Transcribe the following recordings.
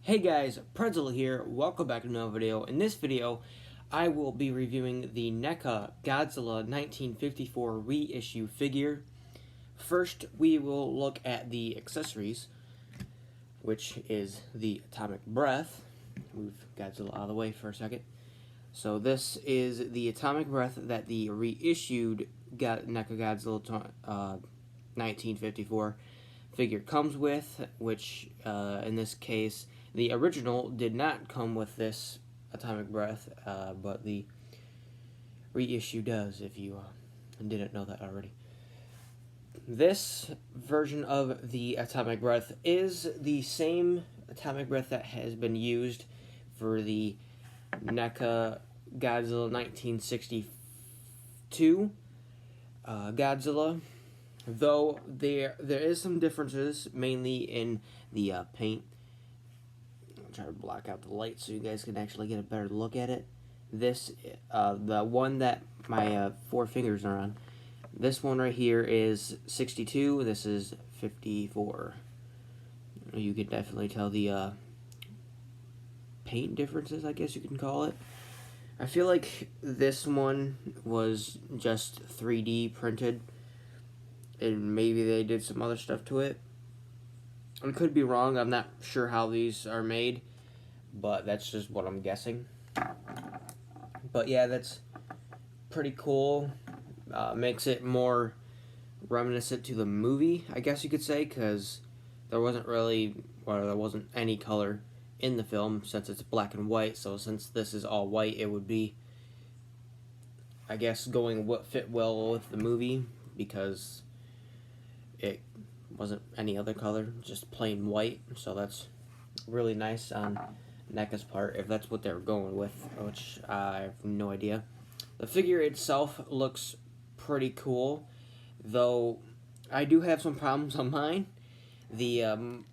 Hey guys, Pretzel here, welcome back to another video. In this video, I will be reviewing the Neca Godzilla 1954 reissue figure. First, we will look at the accessories, which is the atomic breath. Move Godzilla out of the way for a second. So this is the atomic breath that the reissued Neca Godzilla 1954 figure comes with, which in this case the original did not come with this atomic breath, but the reissue does, if you didn't know that already. This version of the atomic breath is the same atomic breath that has been used for the Neca Godzilla 1962 Godzilla. Though there is some differences, mainly in the paint. I'll try to block out the light so you guys can actually get a better look at it. This, the one that my 4 fingers are on, this one right here is 62, this is 54. You can definitely tell the paint differences, I guess you can call it. I feel like this one was just 3D printed, and maybe they did some other stuff to it. I could be wrong, I'm not sure how these are made, but that's just what I'm guessing. But yeah, that's pretty cool. Makes it more reminiscent to the movie, I guess you could say, because there wasn't any color in the film since it's black and white. So since this is all white, it would be, I guess, fit well with the movie, because it wasn't any other color, just plain white. So that's really nice on Neca's part, if that's what they were going with, which I have no idea. The figure itself looks pretty cool, though I do have some problems on mine. The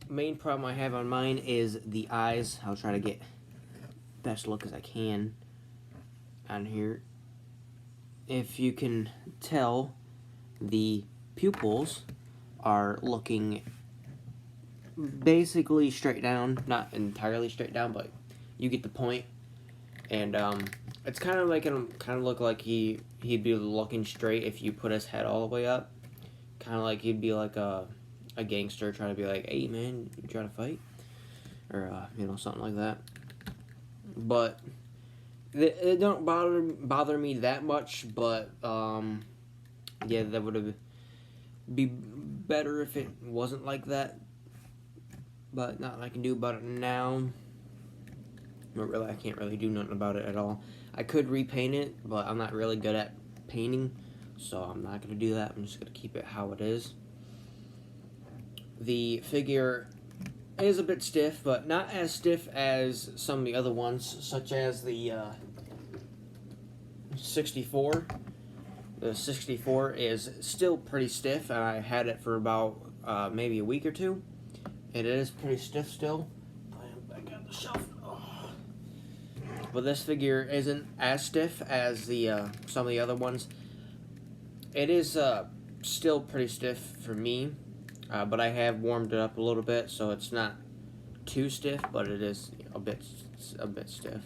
main problem I have on mine is the eyes. I'll try to get best look as I can on here. If you can tell, the pupils are looking basically straight down, not entirely straight down, but you get the point. And it's kind of making him look like he'd be looking straight if you put his head all the way up. Kind of like he'd be like a gangster trying to be like, "Hey man, you trying to fight?" Or you know, something like that. But it don't bother me that much. But yeah, that would be better if it wasn't like that. But nothing I can do about it now. I can't really do nothing about it at all. I could repaint it, but I'm not really good at painting, so I'm not going to do that. I'm just going to keep it how it is. The figure is a bit stiff, but not as stiff as some of the other ones, such as the 64. The 64 is still pretty stiff, and I had it for about maybe a week or two. It is pretty stiff still. Put it back on the shelf. Oh. But this figure isn't as stiff as the some of the other ones. It is still pretty stiff for me, but I have warmed it up a little bit, so it's not too stiff, but it is a bit stiff.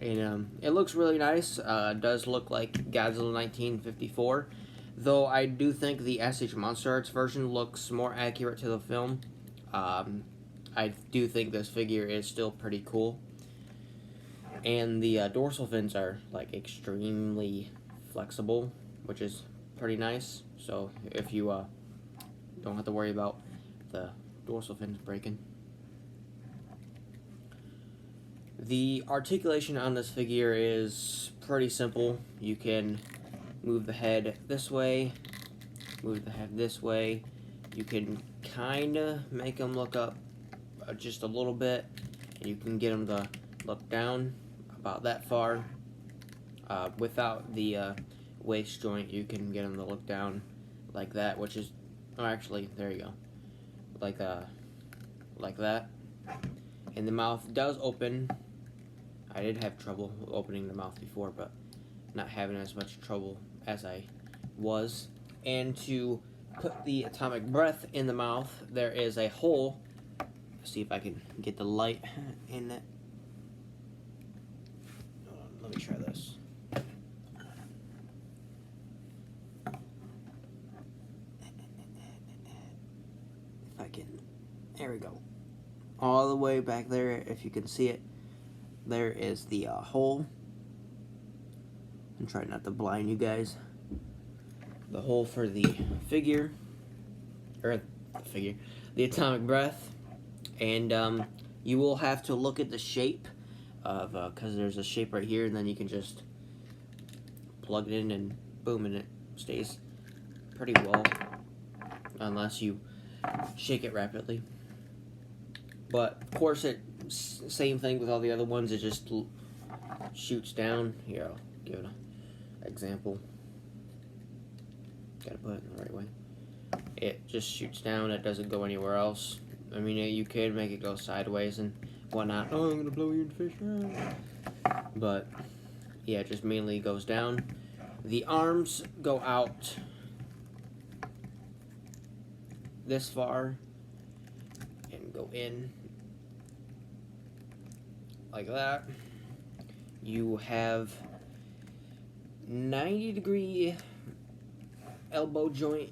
And it looks really nice. It does look like Godzilla 1954, though I do think the SH Monster Arts version looks more accurate to the film. I do think this figure is still pretty cool. And the dorsal fins are like extremely flexible, which is pretty nice. So if you don't have to worry about the dorsal fins breaking. The articulation on this figure is pretty simple. You can move the head this way, move the head this way. You can kind of make them look up just a little bit, and you can get them to look down about that far. Without the waist joint, you can get them to look down like that, which is, oh, actually, there you go, like that. And the mouth does open. I did have trouble opening the mouth before, but not having as much trouble as I was. And to put the atomic breath in the mouth, there is a hole see if I can get the light in it. Hold on, let me try this. If I can, there we go. All the way back there, if you can see it, there is the hole. I'm trying not to blind you guys. The hole for the figure, or the atomic breath, and you will have to look at the shape of, because there's a shape right here, and then you can just plug it in and boom, and it stays pretty well, unless you shake it rapidly. But of course, same thing with all the other ones. It just shoots down. Here, I'll give it an example. Gotta put it in the right way. It just shoots down. It doesn't go anywhere else. I mean, you could make it go sideways and whatnot. Oh, I'm gonna blow you in the fish. But yeah, it just mainly goes down. The arms go out this far and go in like that. You have 90-degree elbow joint.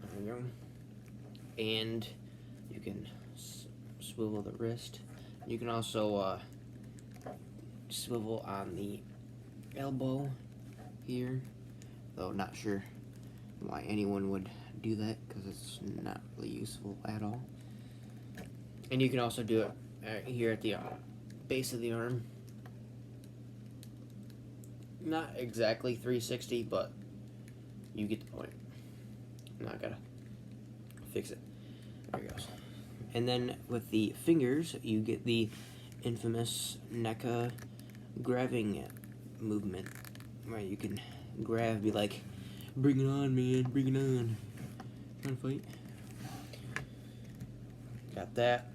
There we go. And you can swivel the wrist. You can also swivel on the elbow here, though not sure why anyone would do that, because it's not really useful at all. And you can also do it here at the base of the arm. Not exactly 360, but you get the point. I'm not gonna fix it. There it goes. And then with the fingers, you get the infamous Neca grabbing movement, where you can grab, be like, bring it on, man, bring it on. Trying to fight. Got that.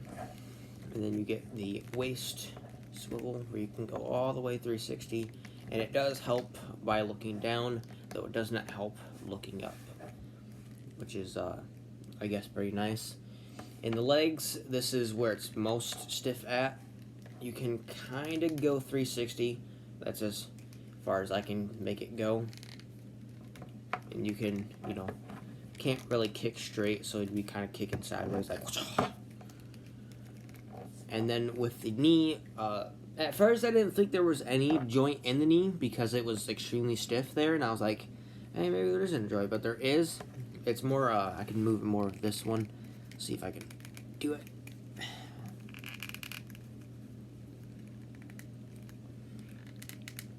And then you get the waist swivel, where you can go all the way 360. And it does help by looking down, though it does not help looking up, which is, I guess, pretty nice. In the legs, this is where it's most stiff at. You can kind of go 360. That's as far as I can make it go. And you can, you know, can't really kick straight, so you'd be kind of kicking sideways, like. And then with the knee, at first I didn't think there was any joint in the knee because it was extremely stiff there, and I was like, hey, maybe there isn't a joint, but there is. It's more, I can move more of this one. See if I can do it.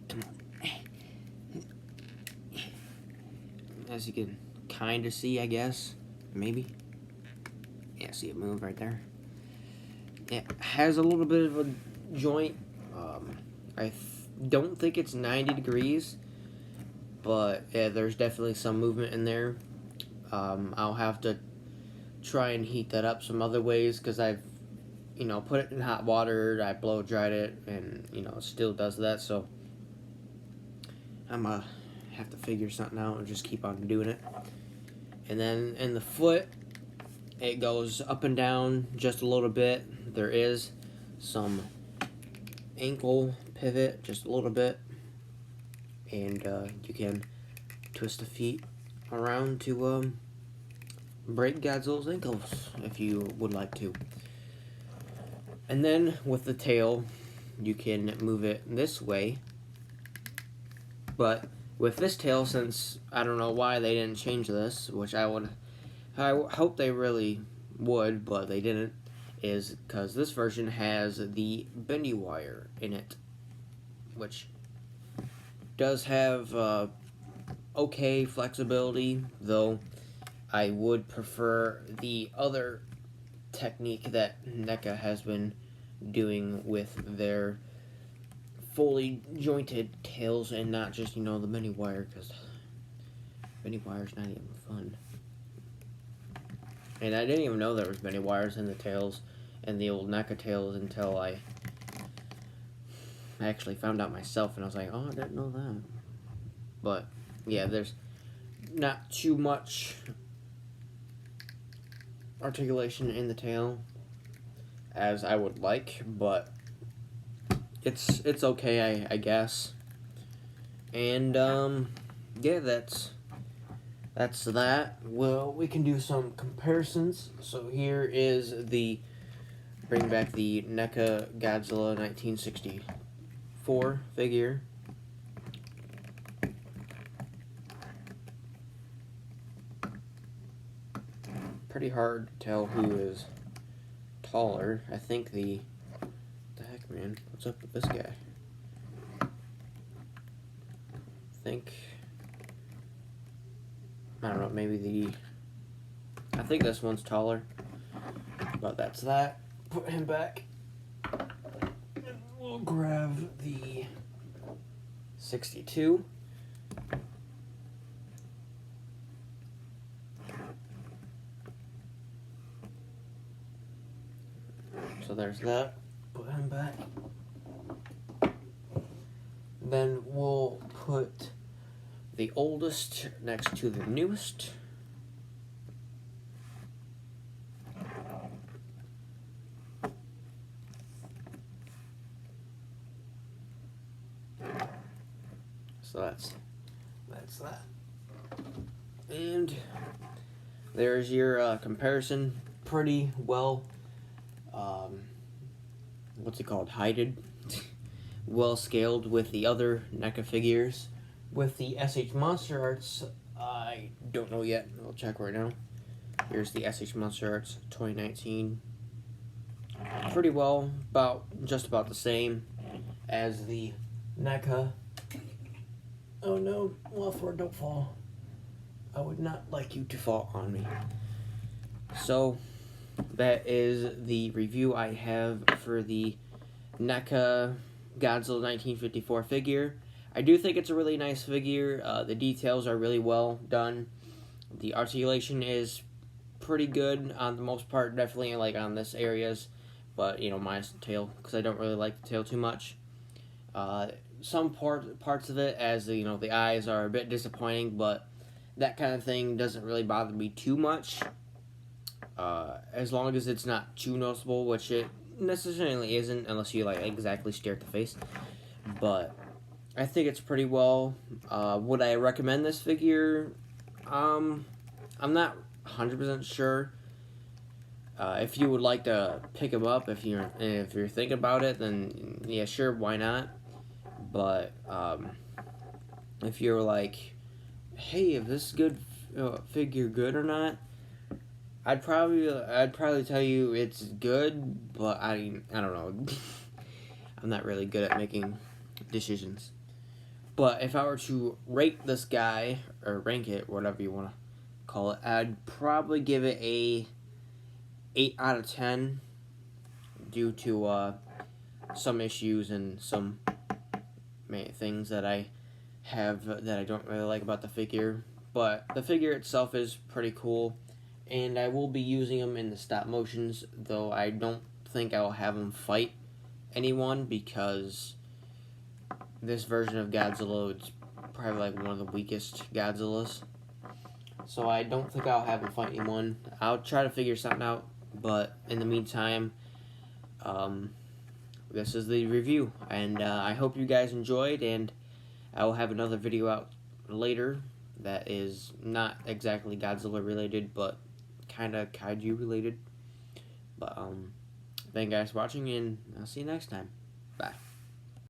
Come on. As you can kind of see, I guess. Maybe. Yeah, see it move right there. It has a little bit of a joint. I don't think it's 90 degrees, but yeah, there's definitely some movement in there. I'll have to try and heat that up some other ways, because I've, you know, put it in hot water, I blow dried it, and, you know, it still does that, so I'm gonna have to figure something out and just keep on doing it. And then in the foot, it goes up and down just a little bit. There is some ankle pivot, just a little bit, and you can twist the feet around to break Godzilla's ankles if you would like to. And then with the tail, you can move it this way, but with this tail, since I don't know why they didn't change this, which I hope they really would, but they didn't, is because this version has the bendy wire in it, which does have okay flexibility, though I would prefer the other technique that Neca has been doing with their fully jointed tails, and not just, you know, the bendy wire, because bendy wire's not even fun. And I didn't even know there was bendy wires in the tails and the old Neca tails until I actually found out myself, and I was like, oh, I didn't know that. But yeah, there's not too much articulation in the tail as I would like, but it's okay, I guess. And yeah, that's that. Well, we can do some comparisons. So here is bring back the Neca Godzilla 1964 figure. Pretty hard to tell who is taller. I think what the heck, man? What's up with this guy? I don't know, maybe I think this one's taller. But that's that. Put him back. And we'll grab the 62. So there's that. Put him back. Then we'll put the oldest next to the newest. So that's that. And there's your comparison. Pretty well, what's it called? Heighted. Well scaled with the other NECA figures. With the SH Monster Arts, I don't know yet. I'll check right now. Here's the SH Monster Arts 2019. Pretty well, just about the same as the NECA. Oh no, Welford, don't fall. I would not like you to fall on me. So, that is the review I have for the NECA Godzilla 1954 figure. I do think it's a really nice figure. The details are really well done. The articulation is pretty good on the most part, definitely like on this areas, but you know, minus the tail, because I don't really like the tail too much. Some parts of it, as you know, the eyes are a bit disappointing, but that kind of thing doesn't really bother me too much. As long as it's not too noticeable, which it necessarily isn't unless you like exactly stare at the face. But I think it's pretty well. Would I recommend this figure? I'm not 100% sure. If you would like to pick him up, if you're thinking about it, then yeah, sure, why not? But if you're like, hey, if this good figure good or not, I'd probably tell you it's good, but I don't know. I'm not really good at making decisions. But if I were to rate this guy, or rank it, whatever you want to call it, I'd probably give it a 8 out of 10 due to some issues and some things that I have that I don't really like about the figure. But the figure itself is pretty cool, and I will be using him in the stop motions, though I don't think I'll have him fight anyone, because this version of Godzilla is probably like one of the weakest Godzillas. So I don't think I'll have him fight anyone. I'll try to figure something out, but in the meantime, this is the review, and I hope you guys enjoyed, and I will have another video out later that is not exactly Godzilla related, but kind of kaiju related. But thank you guys for watching, and I'll see you next time. Bye.